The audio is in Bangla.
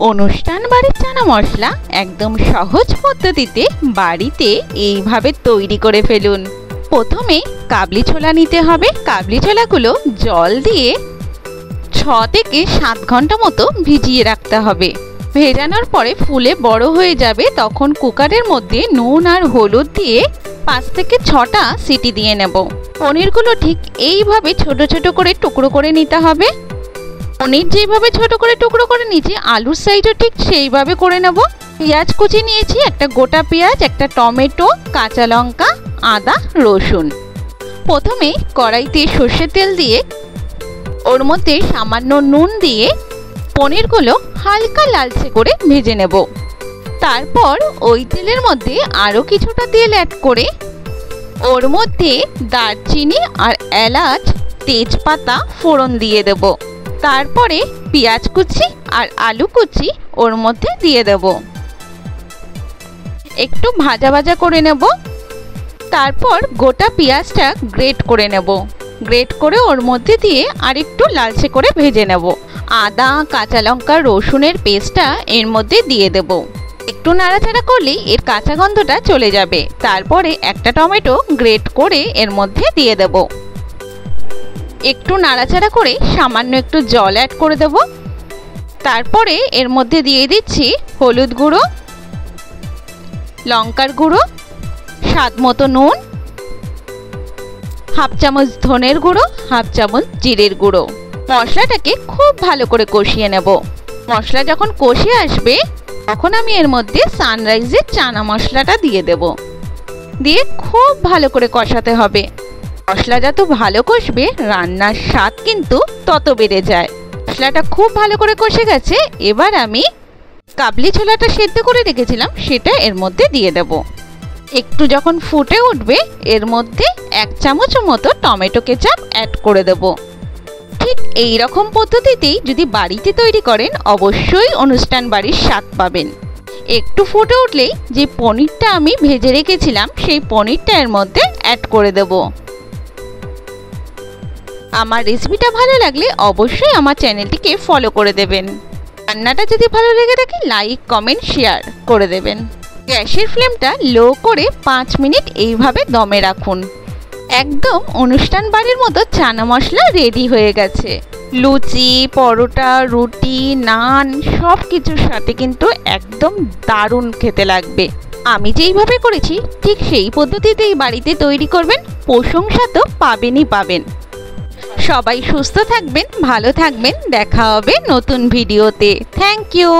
অনুষ্ঠান বাড়ির চানা মশলা একদম সহজ পদ্ধতিতে বাড়িতে এইভাবে তৈরি করে ফেলুন। প্রথমে কাবলি ছোলা নিতে হবে। কাবলি ছোলাগুলো জল দিয়ে 6 থেকে 7 ঘন্টা মতো ভিজিয়ে রাখতে হবে। ভেজানোর পরে ফুলে বড় হয়ে যাবে, তখন কুকারের মধ্যে নুন আর হলুদ দিয়ে 5 থেকে 6টা সিটি দিয়ে নেব। পনিরগুলো ঠিক এইভাবে ছোট ছোট করে টুকরো করে নিতে হবে। পনির যেভাবে ছোট করে টুকরো করে নিয়েছি, আলুর সাইজও ঠিক সেইভাবে করে নেব। পেঁয়াজ কুচি নিয়েছি, একটা গোটা পেঁয়াজ, একটা টমেটো, কাঁচা লঙ্কা, আদা, রসুন। প্রথমে কড়াইতে সর্ষের তেল দিয়ে ওর মধ্যে সামান্য নুন দিয়ে পনিরগুলো হালকা লালচে করে ভেজে নেব। তারপর ওই তেলের মধ্যে আরও কিছুটা তেল অ্যাড করে ওর মধ্যে দারচিনি আর এলাচ, তেজপাতা ফোড়ন দিয়ে দেব। তারপরে পেঁয়াজ কুচি আর আলু কুচি ওর মধ্যে দিয়ে দেব। একটু ভাজা ভাজা করে নেব। তারপর গোটা পেঁয়াজটা গ্রেট করে নেব। গ্রেট করে ওর মধ্যে দিয়ে আর একটু লালচে করে ভেজে নেব। আদা, কাঁচা লঙ্কা, রসুনের পেস্টটা এর মধ্যে দিয়ে দেব। একটু নাড়াচাড়া করলেই এর কাঁচা গন্ধটা চলে যাবে। তারপরে একটা টমেটো গ্রেট করে এর মধ্যে দিয়ে দেব। একটু নাড়াচাড়া করে সামান্য একটু জল অ্যাড করে দেব। তারপরে এর মধ্যে দিয়ে দিচ্ছি হলুদ গুঁড়ো, লঙ্কার গুঁড়ো, স্বাদ মতো নুন, হাফ চামচ ধনের গুঁড়ো, হাফ চামচ জিরের গুঁড়ো। মশলাটাকে খুব ভালো করে কষিয়ে নেব। মশলা যখন কষে আসবে তখন আমি এর মধ্যে সানরাইজের চানা মশলাটা দিয়ে দেব। দিয়ে খুব ভালো করে কষাতে হবে। মশলা যত ভালো কষবে রান্নার স্বাদ কিন্তু তত বেড়ে যায়। মশলাটা খুব ভালো করে কষে গেছে। এবার আমি কাবলি ছোলাটা সেদ্ধ করে রেখেছিলাম সেটা এর মধ্যে দিয়ে দেব। একটু যখন ফুটে উঠবে এর মধ্যে 1 চামচ মতো টমেটো কেচাপ অ্যাড করে দেব। ঠিক এই রকম পদ্ধতিতেই যদি বাড়িতে তৈরি করেন অবশ্যই অনুষ্ঠান বাড়ির স্বাদ পাবেন। একটু ফুটে উঠলেই যে পনিরটা আমি ভেজে রেখেছিলাম সেই পনিরটা এর মধ্যে অ্যাড করে দেব। আমার রেসিপিটা ভালো লাগলে অবশ্যই আমার চ্যানেলটিকে ফলো করে দেবেন। রান্নাটা যদি ভালো লেগে থাকে লাইক, কমেন্ট, শেয়ার করে দেবেন। গ্যাসের ফ্লেমটা লো করে 5 মিনিট এইভাবে দমে রাখুন। একদম অনুষ্ঠান বাড়ির মতো চানা মশলা রেডি হয়ে গেছে। লুচি, পরোটা, রুটি, নান সব কিছুর সাথে কিন্তু একদম দারুণ খেতে লাগবে। আমি যেইভাবে করেছি ঠিক সেই পদ্ধতিতেই বাড়িতে তৈরি করবেন, প্রশংসা তো পাবেনই পাবেন। সবাই সুস্থ থাকবেন, ভালো থাকবেন। দেখা হবে নতুন ভিডিওতে। Thank you.